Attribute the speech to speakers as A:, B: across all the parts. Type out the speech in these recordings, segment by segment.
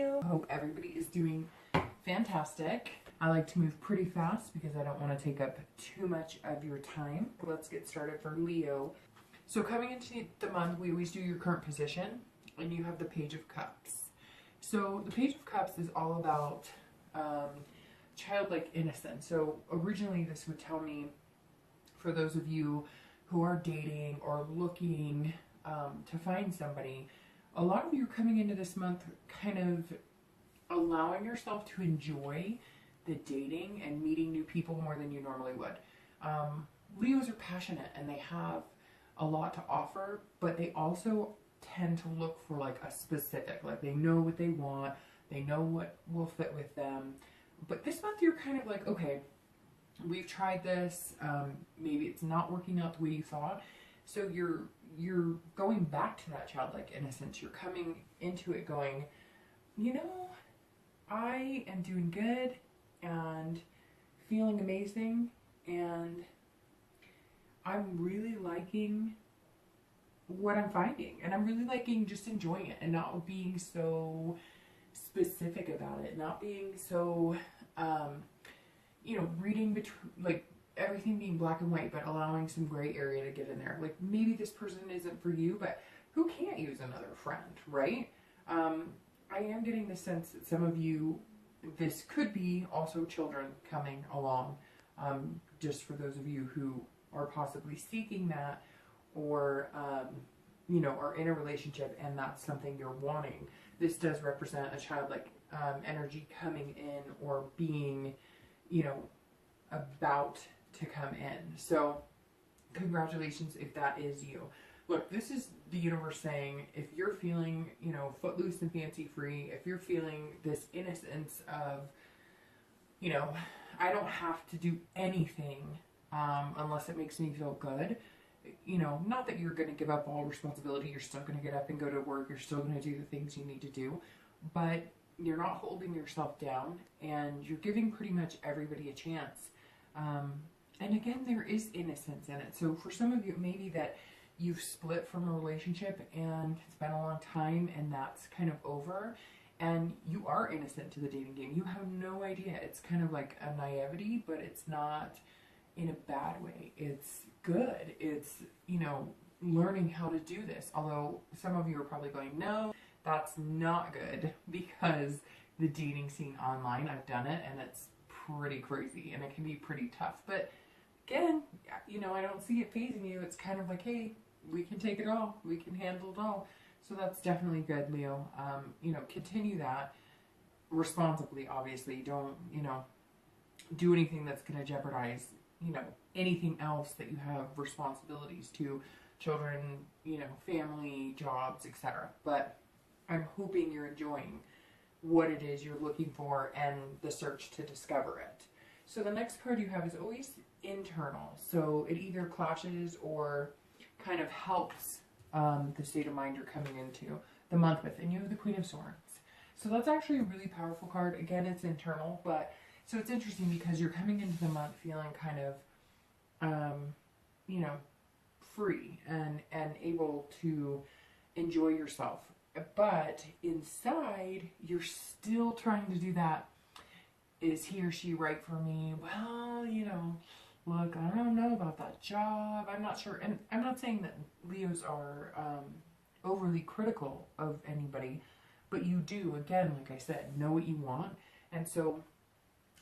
A: Leo. Hope everybody is doing fantastic. I like to move pretty fast because I don't want to take up too much of your time. Let's get started for Leo. So coming into the month, we always do your current position, and you have the Page of Cups. So the Page of Cups is all about childlike innocence. So originally this would tell me, for those of you who are dating or looking to find somebody, a lot of you are coming into this month kind of allowing yourself to enjoy the dating and meeting new people more than you normally would. Leos are passionate and they have a lot to offer, but they also tend to look for like a specific, like they know what they want, they know what will fit with them. But this month you're kind of like, okay, we've tried this, maybe it's not working out the way you thought. So you're going back to that childlike innocence. You're coming into it going, you know, I am doing good and feeling amazing, and I'm really liking what I'm finding, and I'm really liking just enjoying it and not being so specific about it, not being so you know, reading between, like everything being black and white, but allowing some gray area to get in there. Like maybe this person isn't for you, but who can't use another friend, right? I am getting the sense that some of you, this could be also children coming along, just for those of you who are possibly seeking that, or you know, are in a relationship and that's something you're wanting. This does represent a childlike energy coming in or being, you know, about to come in. So congratulations if that is you. Look, this is the universe saying, if you're feeling, you know, footloose and fancy free, if you're feeling this innocence of, you know, I don't have to do anything unless it makes me feel good. You know, not that you're going to give up all responsibility. You're still going to get up and go to work. You're still going to do the things you need to do, but you're not holding yourself down, and you're giving pretty much everybody a chance. And again, there is innocence in it. So for some of you, maybe that you've split from a relationship and it's been a long time and that's kind of over, and you are innocent to the dating game. You have no idea. It's kind of like a naivety, but it's not in a bad way. It's good. It's, you know, learning how to do this. Although some of you are probably going, no, that's not good, because the dating scene online, I've done it and it's pretty crazy and it can be pretty tough. But again, you know, I don't see it phasing you. It's kind of like, hey, we can take it all. We can handle it all. So that's definitely good, Leo. You know, continue that responsibly, obviously. Don't, you know, do anything that's going to jeopardize, you know, anything else that you have responsibilities to, children, you know, family, jobs, etc. But I'm hoping you're enjoying what it is you're looking for and the search to discover it. So the next card you have is always internal. So it either clashes or kind of helps the state of mind you're coming into the month with. And you have the Queen of Swords. So that's actually a really powerful card. Again, it's internal, but so it's interesting because you're coming into the month feeling kind of, you know, free and able to enjoy yourself. But inside, you're still trying to do that. Is he or she right for me? Well, you know, look, I don't know about that job. I'm not sure. And I'm not saying that Leos are overly critical of anybody, but you do, again, like I said, know what you want. And so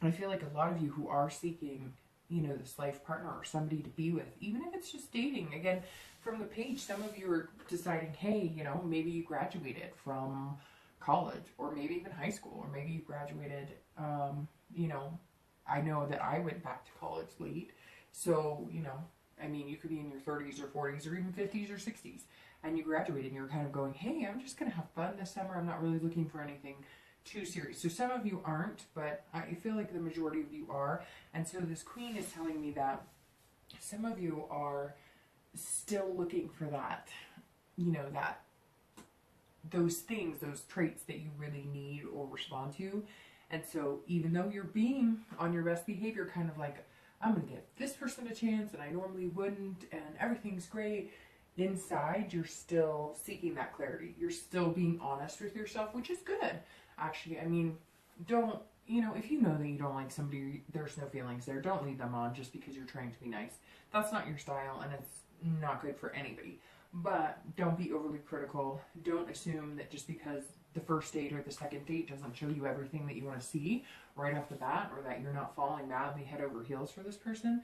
A: I feel like a lot of you who are seeking, you know, this life partner or somebody to be with, even if it's just dating, again, from the page, some of you are deciding, hey, you know, maybe you graduated from college, or maybe even high school, or maybe you graduated, you know, I know that I went back to college late. So, you know, I mean, you could be in your 30s or 40s or even 50s or 60s, and you graduated and you're kind of going, hey, I'm just going to have fun this summer. I'm not really looking for anything too serious. So some of you aren't, but I feel like the majority of you are. And so this Queen is telling me that some of you are still looking for that, you know, that those things, those traits that you really need or respond to. And so even though you're being on your best behavior, kind of like, I'm going to give this person a chance and I normally wouldn't, and everything's great, inside you're still seeking that clarity. You're still being honest with yourself, which is good. Actually, I mean, don't, you know, if you know that you don't like somebody, there's no feelings there. Don't lead them on just because you're trying to be nice. That's not your style, and it's not good for anybody. But don't be overly critical. Don't assume that just because the first date or the second date doesn't show you everything that you want to see right off the bat, or that you're not falling madly head over heels for this person.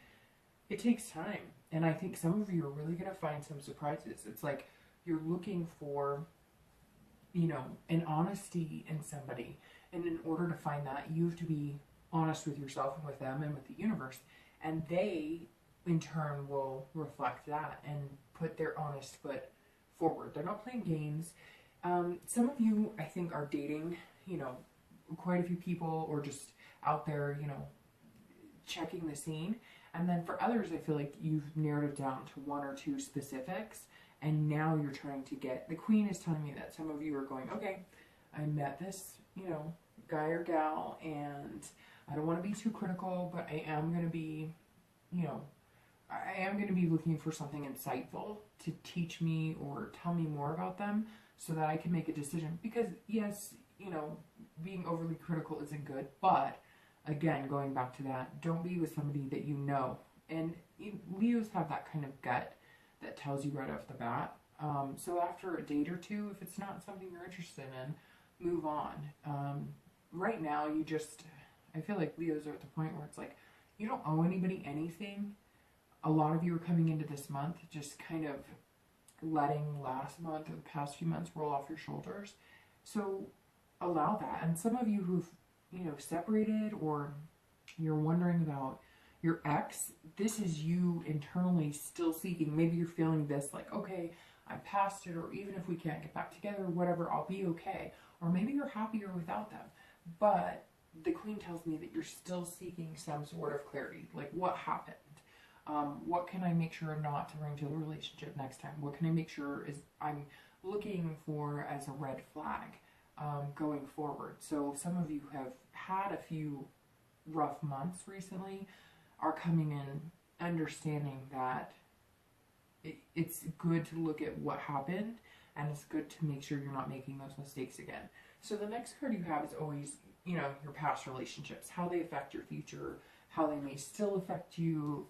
A: It takes time. And I think some of you are really going to find some surprises. It's like you're looking for, you know, an honesty in somebody. And in order to find that, you have to be honest with yourself and with them and with the universe. And they, in turn, will reflect that and put their honest foot forward. They're not playing games. Some of you, I think, are dating, you know, quite a few people, or just out there, you know, checking the scene. And then for others, I feel like you've narrowed it down to one or two specifics, and now you're trying to get, the Queen is telling me that some of you are going, okay, I met this, you know, guy or gal, and I don't want to be too critical, but I am going to be, you know, I am going to be looking for something insightful to teach me or tell me more about them so that I can make a decision. Because yes, you know, being overly critical isn't good, but again, going back to that, don't be with somebody that you know. And Leos have that kind of gut that tells you right off the bat. So after a date or two, if it's not something you're interested in, move on. Right now, I feel like Leos are at the point where it's like, you don't owe anybody anything. A lot of you are coming into this month just kind of letting last month or the past few months roll off your shoulders. So allow that. And some of you who've, you know, separated, or you're wondering about your ex, this is you internally still seeking. Maybe you're feeling this like, okay, I'm past it, or even if we can't get back together, whatever, I'll be okay. Or maybe you're happier without them. But the Queen tells me that you're still seeking some sort of clarity. Like, what happened? What can I make sure not to bring to the relationship next time? What can I make sure is I'm looking for as a red flag going forward? So some of you have had a few rough months recently, are coming in understanding that it's good to look at what happened, and it's good to make sure you're not making those mistakes again. So the next card you have is always, you know, your past relationships, how they affect your future, how they may still affect you,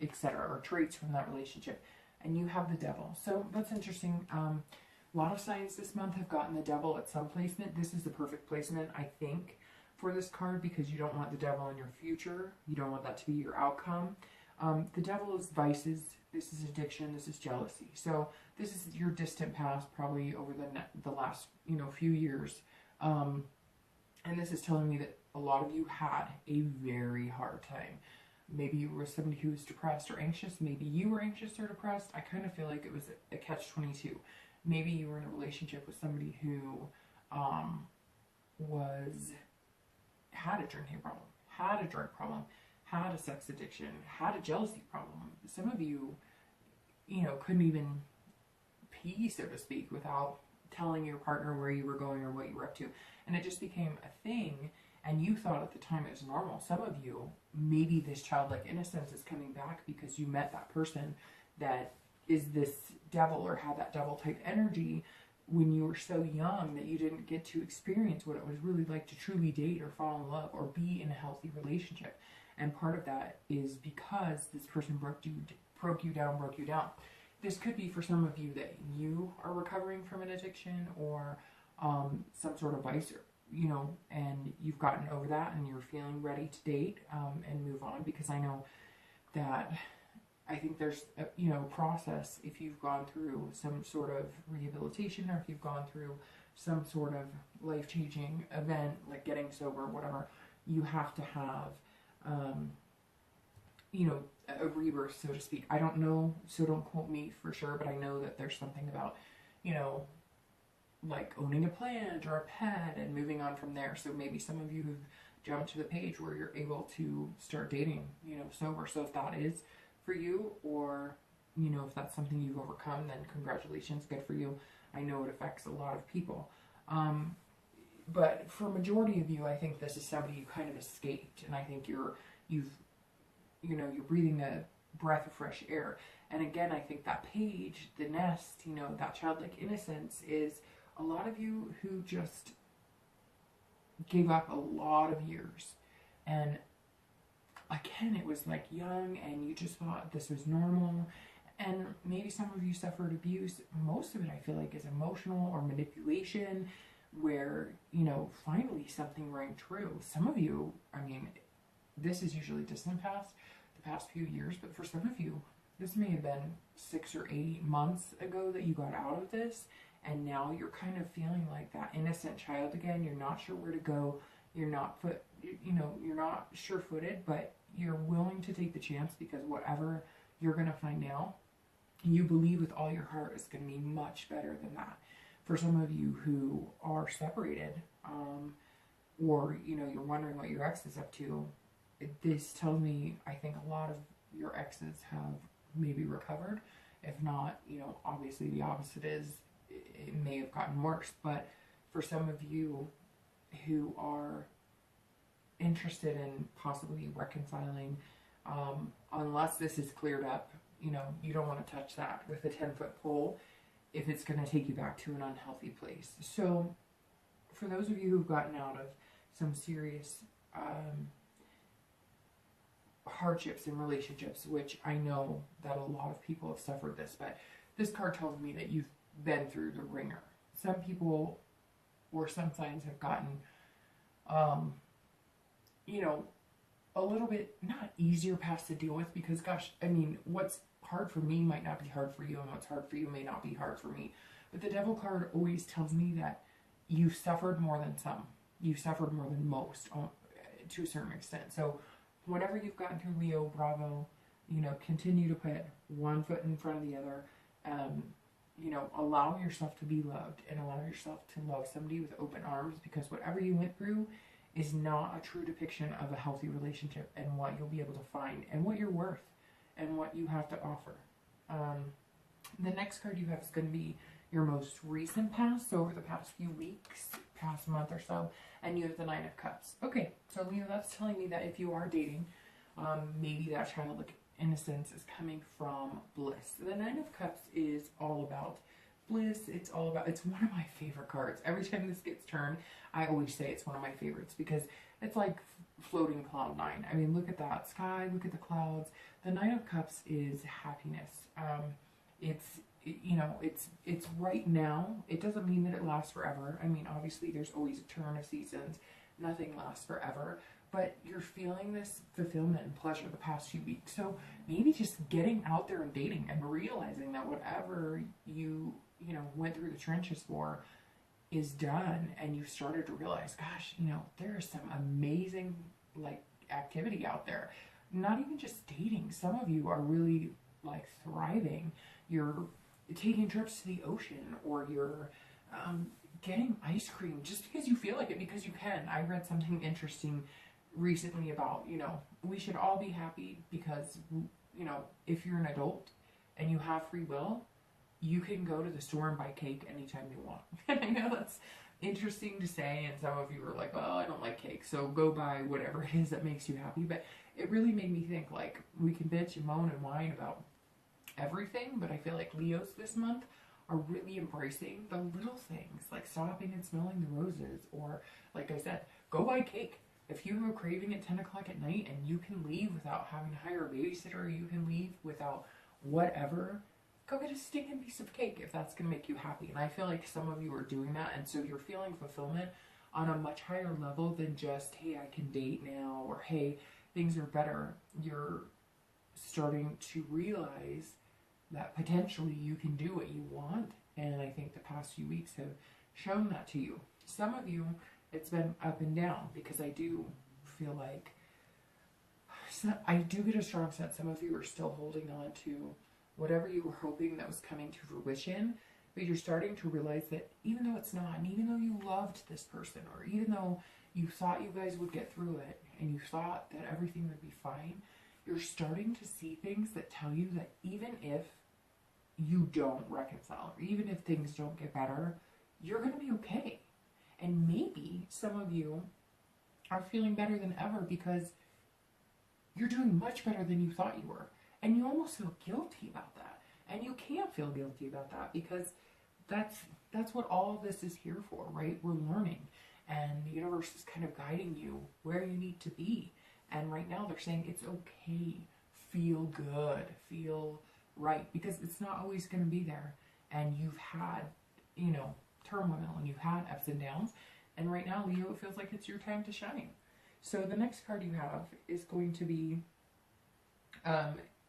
A: etc., or traits from that relationship. And you have the Devil. So that's interesting. A lot of signs this month have gotten the Devil at some placement. This is the perfect placement, I think, for this card, because you don't want the Devil in your future. You don't want that to be your outcome. The Devil is vices. This is addiction. This is jealousy. So this is your distant past, probably over the last, you know, few years. And this is telling me that a lot of you had a very hard time. Maybe you were somebody who was depressed or anxious. Maybe you were anxious or depressed. I kind of feel like it was a catch-22. Maybe you were in a relationship with somebody who had a drinking problem, had a drug problem, had a sex addiction, had a jealousy problem. Some of you, you know, couldn't even pee, so to speak, without telling your partner where you were going or what you were up to. And it just became a thing, and you thought at the time it was normal. Some of you, maybe this childlike innocence is coming back because you met that person that is this devil, or had that devil type energy when you were so young that you didn't get to experience what it was really like to truly date or fall in love or be in a healthy relationship. And part of that is because this person broke you down. This could be for some of you that you are recovering from an addiction or some sort of vice, you know, and you've gotten over that and you're feeling ready to date and move on. Because I know that I think there's a, you know, process if you've gone through some sort of rehabilitation, or if you've gone through some sort of life-changing event like getting sober, whatever. You have to have you know, a rebirth, so to speak. I don't know, so don't quote me for sure, but I know that there's something about, you know, like owning a plant or a pet and moving on from there. So maybe some of you have jumped to the page where you're able to start dating, you know, sober. So if that is for you, or, you know, if that's something you've overcome, then congratulations, good for you. I know it affects a lot of people. But for a majority of you, I think this is somebody you kind of escaped, and I think you're breathing a breath of fresh air. And again, I think that page, the nest, you know, that childlike innocence is a lot of you who just gave up a lot of years. And again, it was like young and you just thought this was normal. And maybe some of you suffered abuse. Most of it, I feel like, is emotional or manipulation, where, you know, finally something rang true. Some of you, I mean, this is usually distant past, the past few years, but for some of you, this may have been 6 or 8 months ago that you got out of this, and now you're kind of feeling like that innocent child again. You're not sure where to go. You're not you're not sure-footed, but you're willing to take the chance because whatever you're going to find now, you believe with all your heart is going to be much better than that. For some of you who are separated, or, you know, you're wondering what your ex is up to, this tells me, I think a lot of your exes have maybe recovered. If not, you know, obviously the opposite is it may have gotten worse. But for some of you who are interested in possibly reconciling, unless this is cleared up, you know, you don't want to touch that with a 10-foot pole if it's going to take you back to an unhealthy place. So for those of you who've gotten out of some serious hardships in relationships, which I know that a lot of people have suffered this, but this card tells me that you've been through the ringer. Some people or some signs have gotten, you know, a little bit not easier past to deal with, because gosh, I mean, what's hard for me might not be hard for you, and what's hard for you may not be hard for me. But the Devil card always tells me that you've suffered more than some. You've suffered more than most, to a certain extent. So whenever you've gotten through Leo, Bravo, you know, continue to put one foot in front of the other. You know, allow yourself to be loved and allow yourself to love somebody with open arms, because whatever you went through is not a true depiction of a healthy relationship and what you'll be able to find and what you're worth and what you have to offer. The next card you have is going to be your most recent past, so over the past few weeks, past month or so, and you have the Nine of Cups. Okay, so Leo, that's telling me that if you are dating, maybe that childlike innocence is coming from bliss. The Nine of Cups is all about bliss. It's all about, it's one of my favorite cards. Every time this gets turned, I always say it's one of my favorites because it's like floating cloud nine. I mean, look at that sky, look at the clouds. The Nine of Cups is happiness. You know, it's right now. It doesn't mean that it lasts forever. I mean, obviously there's always a turn of seasons. Nothing lasts forever. But you're feeling this fulfillment and pleasure the past few weeks. So maybe just getting out there and dating and realizing that whatever you know, went through the trenches for is done, and you started to realize, gosh, you know, there is some amazing, like, activity out there. Not even just dating. Some of you are really, like, thriving. You're taking trips to the ocean, or you're getting ice cream just because you feel like it, because you can. I read something interesting recently about, you know, we should all be happy because, you know, if you're an adult and you have free will, you can go to the store and buy cake anytime you want. And I know that's interesting to say, and some of you are like, well, I don't like cake, so go buy whatever it is that makes you happy. But it really made me think, like, we can bitch and moan and whine about everything, but I feel like Leos this month are really embracing the little things, like stopping and smelling the roses, or, like I said, go buy cake. If you have a craving at 10 o'clock at night and you can leave without having to hire a babysitter, you can leave without whatever, go get a stinking piece of cake if that's going to make you happy. And I feel like some of you are doing that, and so you're feeling fulfillment on a much higher level than just, hey, I can date now, or hey, things are better. You're starting to realize that potentially you can do what you want, and I think the past few weeks have shown that to you. Some of you, it's been up and down, because I do feel like, I do get a strong sense some of you are still holding on to whatever you were hoping that was coming to fruition, but you're starting to realize that even though it's not, and even though you loved this person, or even though you thought you guys would get through it, and you thought that everything would be fine, you're starting to see things that tell you that even if you don't reconcile, or even if things don't get better, you're going to be okay. And maybe some of you are feeling better than ever because you're doing much better than you thought you were. And you almost feel guilty about that. And you can't feel guilty about that, because that's what all of this is here for, right? We're learning, and the universe is kind of guiding you where you need to be. And right now they're saying it's okay. Feel good. Feel right. Because it's not always going to be there. And you've had, you know, turmoil, and you've had ups and downs. And right now, Leo, it feels like it's your time to shine. So the next card you have is going to be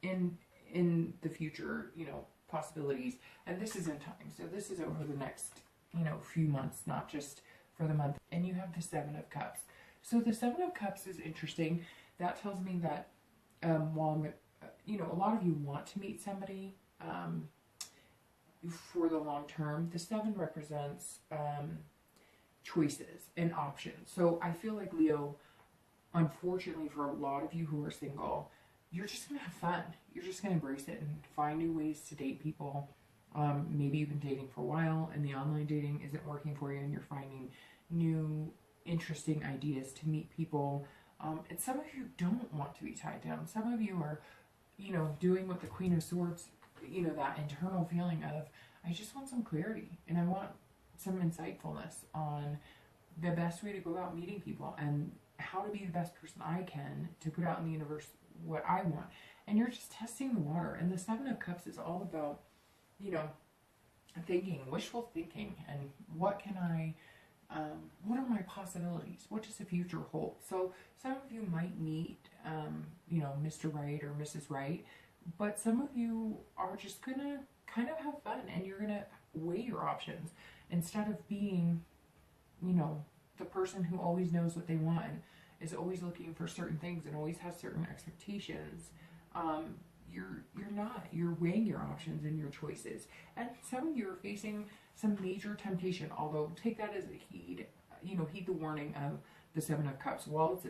A: in the future, you know, possibilities. And this is in time. So this is over the next, you know, few months, not just for the month. And you have the Seven of Cups. So the Seven of Cups is interesting. That tells me that while, you know, a lot of you want to meet somebody for the long term, the Seven represents choices and options. So I feel like, Leo, unfortunately for a lot of you who are single, you're just going to have fun. You're just going to embrace it and find new ways to date people. Maybe you've been dating for a while and the online dating isn't working for you, and you're finding new interesting ideas to meet people. And some of you don't want to be tied down. Some of you are, you know, doing what the Queen of Swords, you know, that internal feeling of, I just want some clarity and I want some insightfulness on the best way to go about meeting people and how to be the best person I can to put out in the universe what I want. And you're just testing the water. And the Seven of Cups is all about, you know, thinking, wishful thinking, and what can I, what are my possibilities? What does the future hold? So some of you might meet, you know, Mr. Right or Mrs. Right, but some of you are just gonna kind of have fun, and you're gonna weigh your options instead of being, you know, the person who always knows what they want and is always looking for certain things and always has certain expectations. You're not. You're weighing your options and your choices. And some of you are facing some major temptation, although take that as a heed, you know, heed the warning of the Seven of Cups. While it's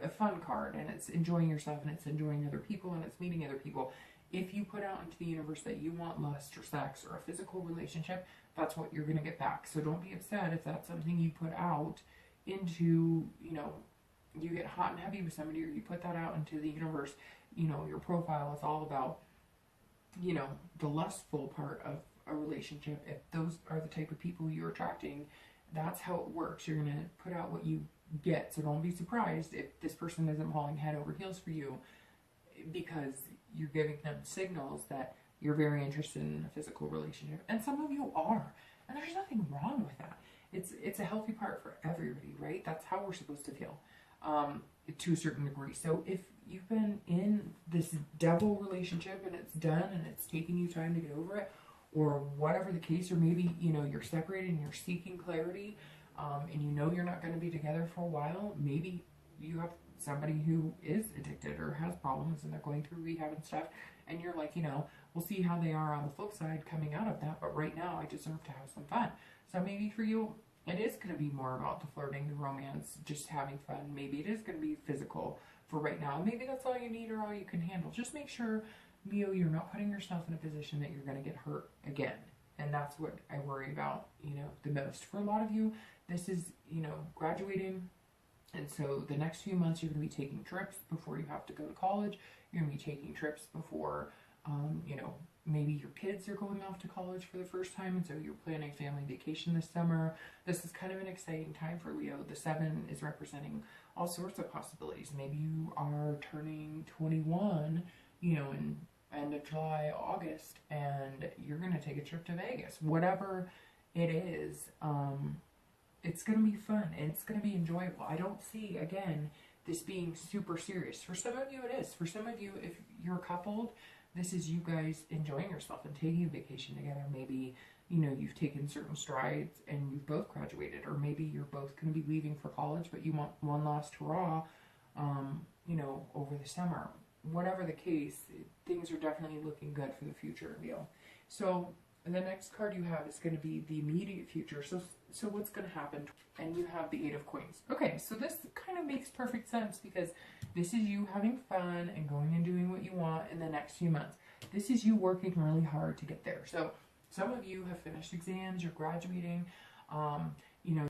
A: a fun card, and it's enjoying yourself, and it's enjoying other people, and it's meeting other people, if you put out into the universe that you want lust or sex or a physical relationship, that's what you're going to get back. So don't be upset if that's something you put out into, you know, you get hot and heavy with somebody, or you put that out into the universe. You know, your profile is all about, you know, the lustful part of a relationship. If those are the type of people you're attracting, that's how it works. You're going to put out what you get. So don't be surprised if this person isn't falling head over heels for you, because you're giving them signals that you're very interested in a physical relationship. And some of you are. And there's nothing wrong with that. It's a healthy part for everybody, right? That's how we're supposed to feel, to a certain degree. So if you've been in this double relationship and it's done and it's taking you time to get over it, or whatever the case, or maybe, you know, you're separated and you're seeking clarity, and you know you're not going to be together for a while, maybe you have somebody who is addicted or has problems and they're going through rehab and stuff, and you're like, you know, we'll see how they are on the flip side coming out of that, but right now I deserve to have some fun. So maybe for you, it is going to be more about the flirting, the romance, just having fun. Maybe it is going to be physical for right now. Maybe that's all you need or all you can handle. Just make sure, Leo, you're not putting yourself in a position that you're going to get hurt again. And that's what I worry about, you know, the most. For a lot of you, this is, you know, graduating. And so the next few months, you're going to be taking trips before you have to go to college. You're going to be taking trips before, you know, maybe your kids are going off to college for the first time, and so you're planning family vacation this summer. This is kind of an exciting time for Leo. The Seven is representing all sorts of possibilities. Maybe you are turning 21, you know, in end of July, August, and you're going to take a trip to Vegas. Whatever it is, it's going to be fun, and it's going to be enjoyable. I don't see, again, this being super serious. For some of you, it is. For some of you, if you're coupled, this is you guys enjoying yourself and taking a vacation together. Maybe, you know, you've taken certain strides and you've both graduated, or maybe you're both going to be leaving for college, but you want one last hurrah, you know, over the summer. Whatever the case, things are definitely looking good for the future, Leo. So the next card you have is going to be the immediate future. So what's going to happen? And you have the Eight of Coins. Okay, so this kind of makes perfect sense, because this is you having fun and going and doing what you want in the next few months. This is you working really hard to get there. So some of you have finished exams, you're graduating, you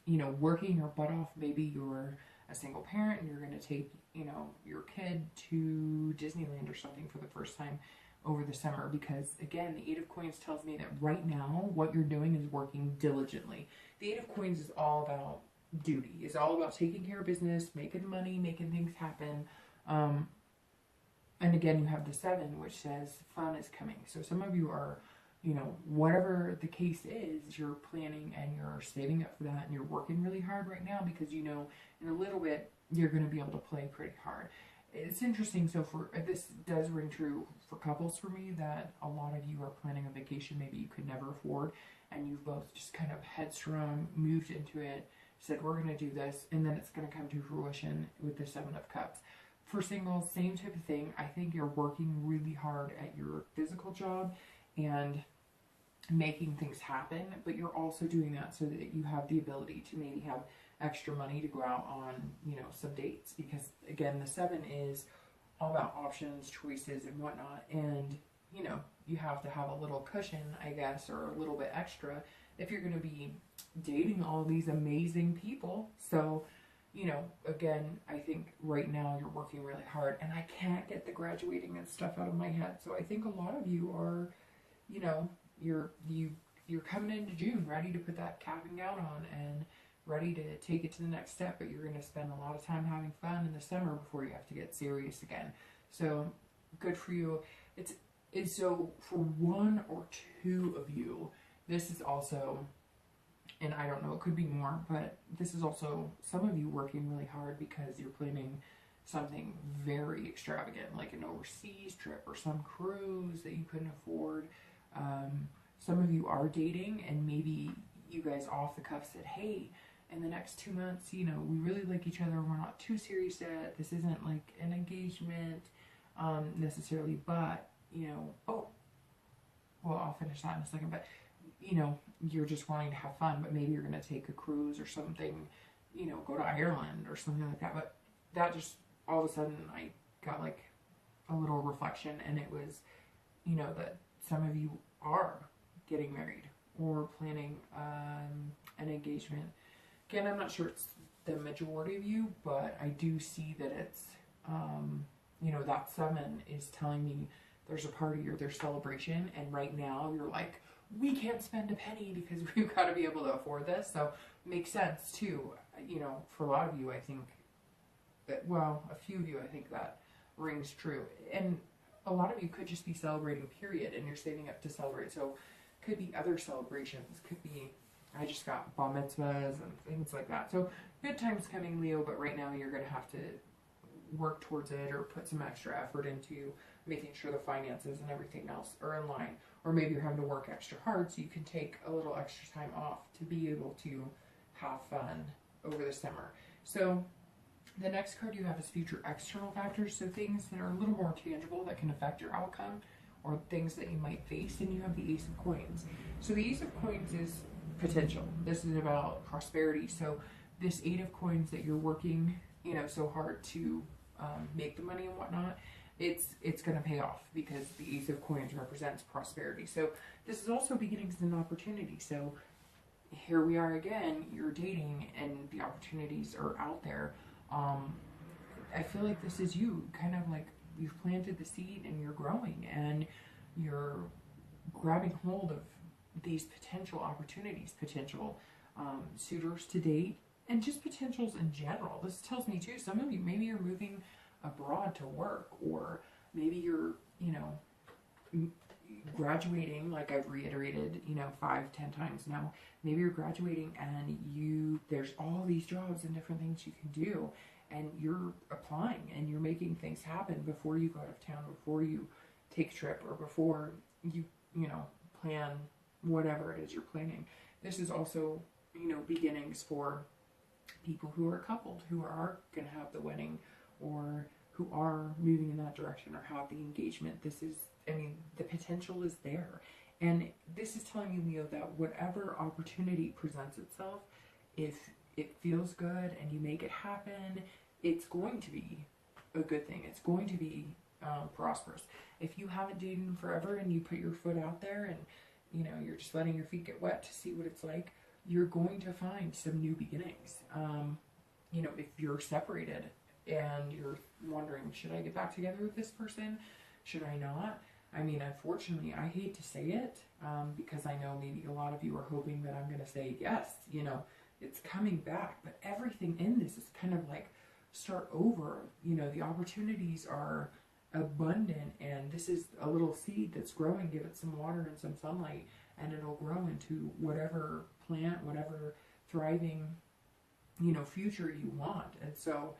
A: know, working your butt off. Maybe you're a single parent and you're going to take, you know, your kid to Disneyland or something for the first time over the summer, because again, the Eight of Coins tells me that right now what you're doing is working diligently. The Eight of Coins is all about duty. It's all about taking care of business, making money, making things happen. And again, you have the Seven, which says fun is coming. So some of you are, you know, whatever the case is, you're planning and you're saving up for that and you're working really hard right now because you know in a little bit you're going to be able to play pretty hard. It's interesting. So for this does ring true for couples for me, that a lot of you are planning a vacation maybe you could never afford, and you've both just kind of headstrong moved into it, said we're going to do this, and then it's going to come to fruition with the Seven of Cups. For singles, same type of thing. I think you're working really hard at your physical job and making things happen, but you're also doing that so that you have the ability to maybe have extra money to go out on, you know, some dates, because again, the Seven is all about options, choices, and whatnot, and you know, you have to have a little cushion, I guess, or a little bit extra if you're going to be dating all these amazing people. So, you know, again, I think right now you're working really hard, and I can't get the graduating and stuff out of my head. So I think a lot of you are, you know, you're coming into June ready to put that cap and gown on and ready to take it to the next step, but you're going to spend a lot of time having fun in the summer before you have to get serious again. So good for you. It's so for one or two of you, this is also, and I don't know, it could be more, but this is also some of you working really hard because you're planning something very extravagant, like an overseas trip or some cruise that you couldn't afford. Some of you are dating, and maybe you guys off the cuff said, hey, in the next 2 months, you know, we really like each other, we're not too serious yet, this isn't like an engagement necessarily, but, you know, oh, well, I'll finish that in a second, but, you know, you're just wanting to have fun, but maybe you're going to take a cruise or something, you know, go to Ireland or something like that. But that just, all of a sudden, I got like a little reflection, and it was, you know, that some of you are getting married or planning an engagement. Again, I'm not sure it's the majority of you, but I do see that it's, you know, that Seven is telling me there's a party or there's celebration, and right now you're like, we can't spend a penny because we've got to be able to afford this. So it makes sense too. You know, for a lot of you, I think that, well, a few of you, I think that rings true. And a lot of you could just be celebrating, period, and you're saving up to celebrate. So it could be other celebrations. Could be, I just got bar mitzvahs and things like that. So good times coming, Leo, but right now you're going to have to work towards it or put some extra effort into making sure the finances and everything else are in line. Or maybe you're having to work extra hard so you can take a little extra time off to be able to have fun over the summer. So the next card you have is future external factors, so things that are a little more tangible that can affect your outcome or things that you might face, and you have the Ace of Coins. So the Ace of Coins is potential. This is about prosperity. So this Eight of Coins that you're working, you know, so hard to make the money and whatnot, it's going to pay off because the Ace of Coins represents prosperity. So this is also beginnings and opportunity. So here we are again, you're dating and the opportunities are out there. I feel like this is you, kind of like you've planted the seed and you're growing and you're grabbing hold of these potential opportunities, potential suitors to date, and just potentials in general. This tells me too, some of you, maybe you're moving abroad to work, or maybe you're, you know, graduating, like I've reiterated, you know, 5-10 times now. Maybe you're graduating and there's all these jobs and different things you can do, and you're applying and you're making things happen before you go out of town, before you take a trip, or before you know, plan whatever it is you're planning. This is also, you know, beginnings for people who are coupled, who are going to have the wedding, or who are moving in that direction or have the engagement. This is, I mean, the potential is there. And this is telling you, Leo, that whatever opportunity presents itself, if it feels good and you make it happen, it's going to be a good thing. It's going to be prosperous. If you haven't dated in forever and you put your foot out there and, you know, you're just letting your feet get wet to see what it's like, you're going to find some new beginnings. you know, if you're separated and you're wondering, should I get back together with this person? Should I not? I mean, unfortunately, I hate to say it, because I know maybe a lot of you are hoping that I'm going to say, yes, you know, it's coming back. But everything in this is kind of like start over. You know, the opportunities are abundant, and this is a little seed that's growing. Give it some water and some sunlight, and it'll grow into whatever plant, whatever thriving, you know, future you want. And so,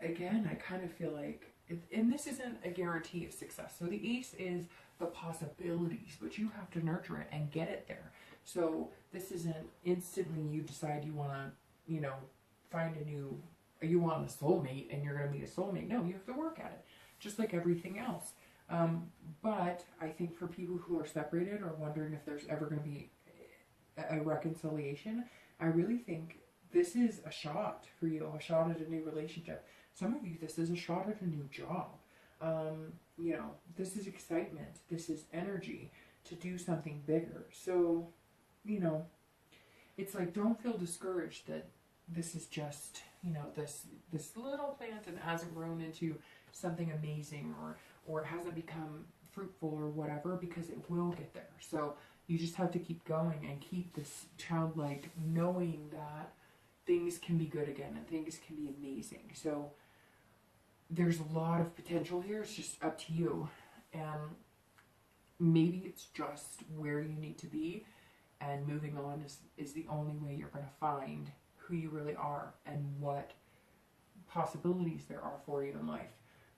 A: again, I kind of feel like, and this isn't a guarantee of success. So the ace is the possibilities, but you have to nurture it and get it there. So this isn't instantly you decide you want to, you know, find a new, you want a soulmate and you're going to meet a soulmate. No, you have to work at it, just like everything else. But I think for people who are separated or wondering if there's ever going to be a reconciliation, I really think this is a shot for you, a shot at a new relationship. Some of you, this is a shot at a new job. You know, this is excitement. This is energy to do something bigger. So, you know, it's like, don't feel discouraged that this is just, you know, this little plant and hasn't grown into something amazing, or it hasn't become fruitful or whatever, because it will get there. So you just have to keep going and keep this childlike knowing that things can be good again and things can be amazing. So there's a lot of potential here. It's just up to you. And maybe it's just where you need to be, and moving on is the only way you're going to find who you really are and what possibilities there are for you in life.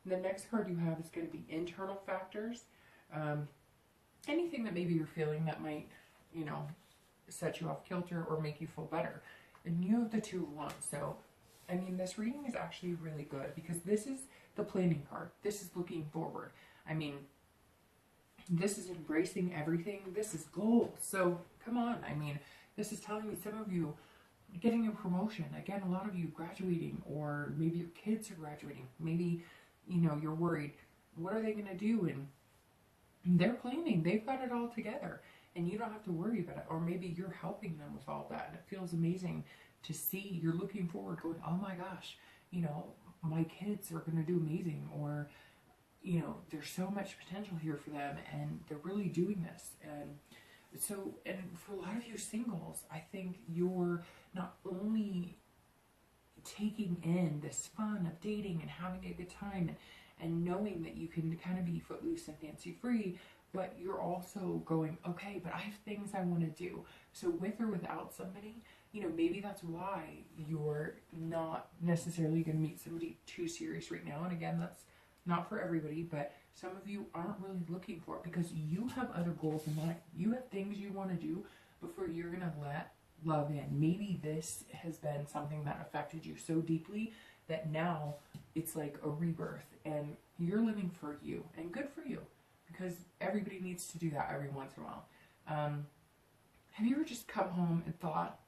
A: And the next card you have is going to be internal factors. Anything that maybe you're feeling that might, you know, set you off kilter or make you feel better. And you have the Two of Wands. So, I mean, this reading is actually really good because this is the planning card. This is looking forward. I mean, this is embracing everything. This is goals. So, come on. I mean, this is telling me some of you getting a promotion. Again, a lot of you graduating, or maybe your kids are graduating. Maybe, you know, you're worried. What are they going to do? And they're planning. They've got it all together. And you don't have to worry about it. Or maybe you're helping them with all that. And it feels amazing to see. You're looking forward, going, oh my gosh, you know, my kids are going to do amazing. Or, you know, there's so much potential here for them. And they're really doing this. And so, and for a lot of you singles, I think you're not only taking in this fun of dating and having a good time and knowing that you can kind of be footloose and fancy free, but you're also going, okay, but I have things I want to do. So with or without somebody, you know, maybe that's why you're not necessarily going to meet somebody too serious right now. And again, that's not for everybody, but some of you aren't really looking for it because you have other goals in mind. You have things you want to do before you're going to let love in. Maybe this has been something that affected you so deeply that now it's like a rebirth and you're living for you, and good for you, because everybody needs to do that every once in a while. Have you ever just come home and thought,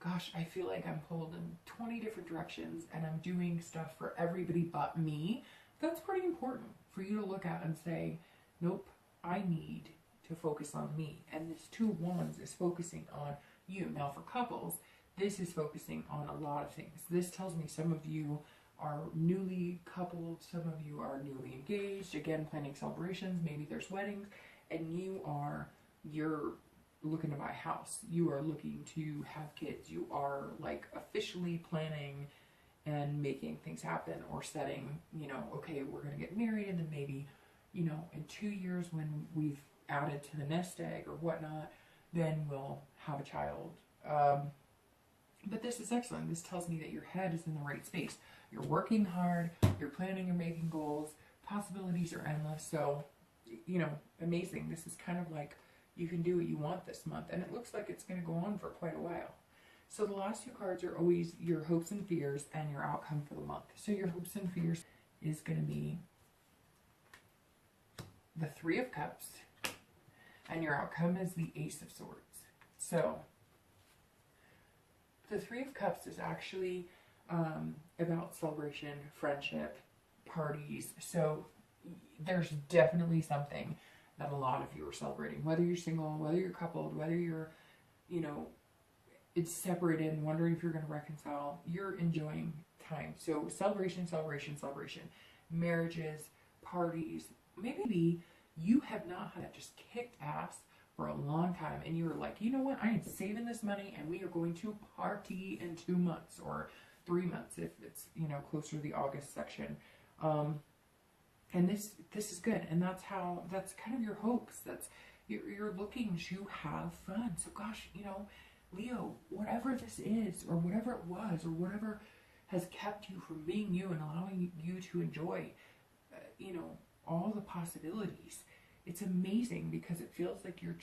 A: gosh, I feel like I'm pulled in 20 different directions and I'm doing stuff for everybody but me? That's pretty important for you to look at and say, nope, I need to focus on me. And this Two of Wands is focusing on you. Now for couples, this is focusing on a lot of things. This tells me some of you are newly coupled, some of you are newly engaged, again, planning celebrations, maybe there's weddings, and you're looking to buy a house. You are looking to have kids. You are like officially planning and making things happen, or setting, you know, okay, we're going to get married, and then maybe, you know, in 2 years when we've added to the nest egg or whatnot, then we'll have a child. But this is excellent. This tells me that your head is in the right space. You're working hard, you're planning, you're making goals, possibilities are endless. So, you know, amazing. This is kind of like you can do what you want this month, and it looks like it's going to go on for quite a while. So the last two cards are always your hopes and fears and your outcome for the month. So your hopes and fears is going to be the Three of Cups, and your outcome is the Ace of Swords. So the Three of Cups is actually about celebration, friendship, parties. So there's definitely something that a lot of you are celebrating, whether you're single, whether you're coupled, whether you're, you know, it's separated and wondering if you're going to reconcile, you're enjoying time. So celebration, celebration, celebration. Marriages, parties. Maybe you have not had just kicked ass for a long time and you were like, you know what, I am saving this money and we are going to party in 2 months or 3 months if it's, you know, closer to the August section. And this is good. And that's kind of your hopes. That's, you're looking to have fun. So gosh, you know, Leo, whatever this is, or whatever it was, or whatever has kept you from being you and allowing you to enjoy, you know, all the possibilities. It's amazing because it feels like you're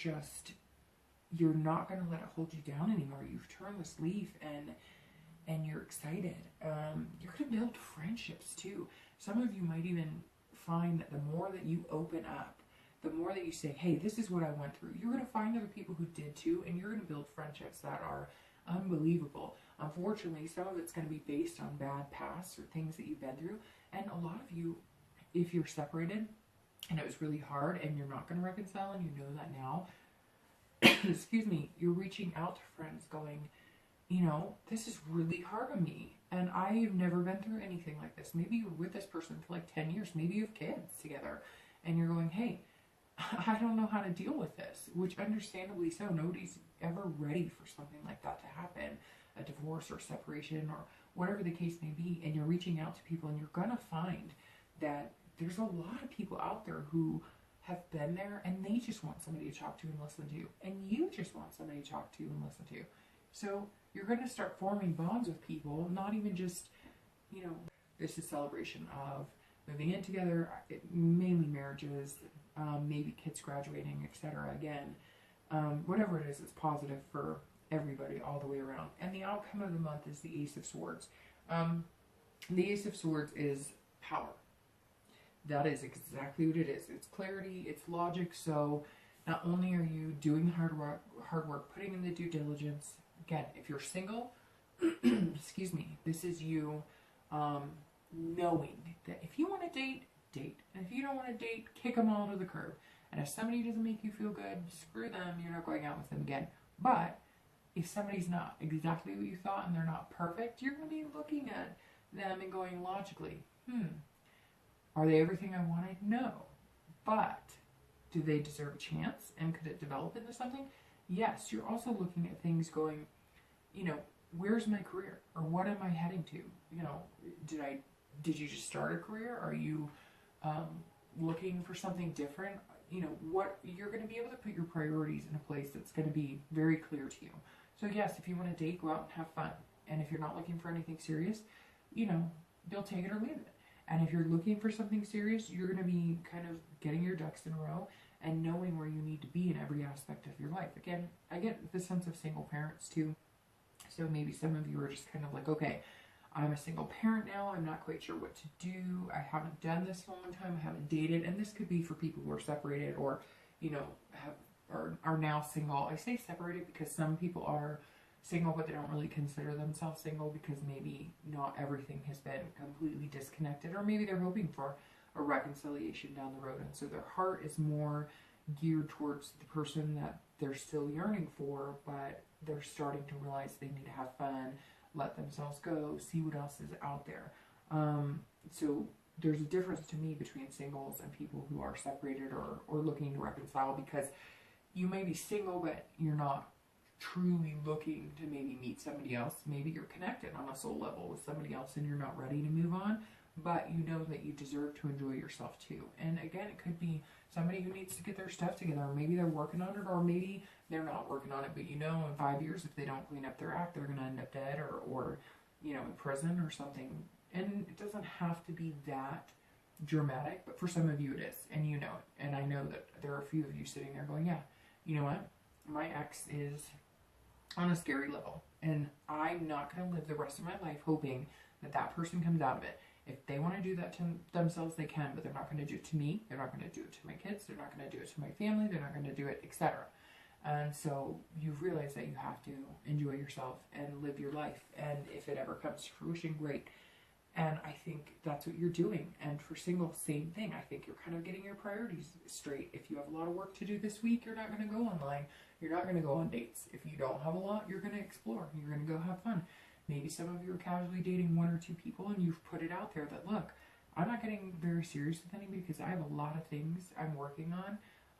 A: not going to let it hold you down anymore. You've turned this leaf and you're excited. You're going to build friendships too. Some of you might even find that the more that you open up, the more that you say, hey, this is what I went through, you're going to find other people who did too, and you're going to build friendships that are unbelievable. Unfortunately, some of it's going to be based on bad pasts or things that you've been through. And a lot of you, if you're separated and it was really hard and you're not going to reconcile and you know that now, excuse me, you're reaching out to friends going, you know, this is really hard on me and I've never been through anything like this. Maybe you're with this person for like 10 years. Maybe you have kids together and you're going, hey, I don't know how to deal with this, which understandably so. Nobody's ever ready for something like that to happen, a divorce or separation or whatever the case may be. And you're reaching out to people and you're going to find that there's a lot of people out there who have been there and they just want somebody to talk to and listen to. And you just want somebody to talk to and listen to. So you're going to start forming bonds with people, not even just, you know, this is celebration of moving in together, mainly marriages, maybe kids graduating, etc. Again, whatever it is, it's positive for everybody all the way around. And the outcome of the month is the Ace of Swords. The Ace of Swords is power. That is exactly what it is. It's clarity, it's logic. So not only are you doing the hard work, putting in the due diligence. Again, if you're single, excuse me, this is you knowing that if you want to date, date. And if you don't want to date, kick them all to the curb. And if somebody doesn't make you feel good, screw them, you're not going out with them again. But if somebody's not exactly what you thought and they're not perfect, you're going to be looking at them and going logically, are they everything I wanted? No. But do they deserve a chance? And could it develop into something? Yes. You're also looking at things going, you know, where's my career? Or what am I heading to? You know, did you just start a career? Are you looking for something different? You know, what you're going to be able to put your priorities in a place that's going to be very clear to you. So yes, if you want to date, go out and have fun. And if you're not looking for anything serious, you know, you'll take it or leave it. And if you're looking for something serious, you're going to be kind of getting your ducks in a row and knowing where you need to be in every aspect of your life. Again, I get the sense of single parents too. So maybe some of you are just kind of like, okay, I'm a single parent now. I'm not quite sure what to do. I haven't done this in a long time. I haven't dated. And this could be for people who are separated or, you know, are now single. I say separated because some people are single, but they don't really consider themselves single because maybe not everything has been completely disconnected, or maybe they're hoping for a reconciliation down the road. And so their heart is more geared towards the person that they're still yearning for, but they're starting to realize they need to have fun, let themselves go, see what else is out there. So there's a difference to me between singles and people who are separated or looking to reconcile, because you may be single, but you're not truly looking to maybe meet somebody else. Maybe you're connected on a soul level with somebody else and you're not ready to move on, but you know that you deserve to enjoy yourself too. And again, it could be somebody who needs to get their stuff together. Maybe they're working on it, or maybe they're not working on it, but you know, in 5 years, if they don't clean up their act, they're going to end up dead or, you know, in prison or something. And it doesn't have to be that dramatic, but for some of you it is, and you know it. And I know that there are a few of you sitting there going, yeah, you know what? My ex is on a scary level, and I'm not going to live the rest of my life hoping that that person comes out of it. If they want to do that to themselves, they can, but they're not going to do it to me. They're not going to do it to my kids. They're not going to do it to my family. They're not going to do it, etc. And so you've realized that you have to enjoy yourself and live your life. And if it ever comes to fruition, great. And I think that's what you're doing. And for singles, same thing. I think you're kind of getting your priorities straight. If you have a lot of work to do this week, you're not going to go online. You're not going to go on dates. If you don't have a lot, you're going to explore. You're going to go have fun. Maybe some of you are casually dating 1 or 2 people and you've put it out there that, look, I'm not getting very serious with anybody because I have a lot of things I'm working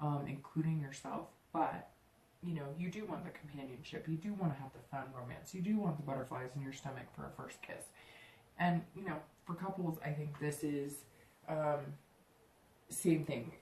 A: on, including yourself. But, you know, you do want the companionship. You do want to have the fun romance. You do want the butterflies in your stomach for a first kiss. And, you know, for couples, I think this is same thing.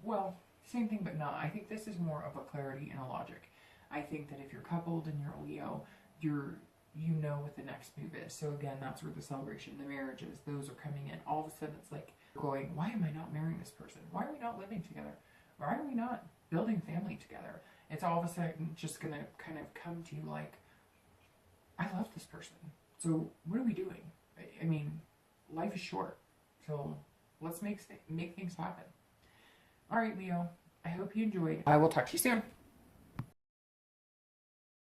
A: Well, same thing, but not. I think this is more of a clarity and a logic. I think that if you're coupled and you're a Leo, you know what the next move is. So again, that's where the celebration, the marriages, those are coming in. All of a sudden, it's like going, why am I not marrying this person? Why are we not living together? Why are we not building family together? It's all of a sudden just going to kind of come to you like, I love this person. So what are we doing? I mean, life is short. So let's make things happen. All right, Leo, I hope you enjoyed. I will talk to you soon.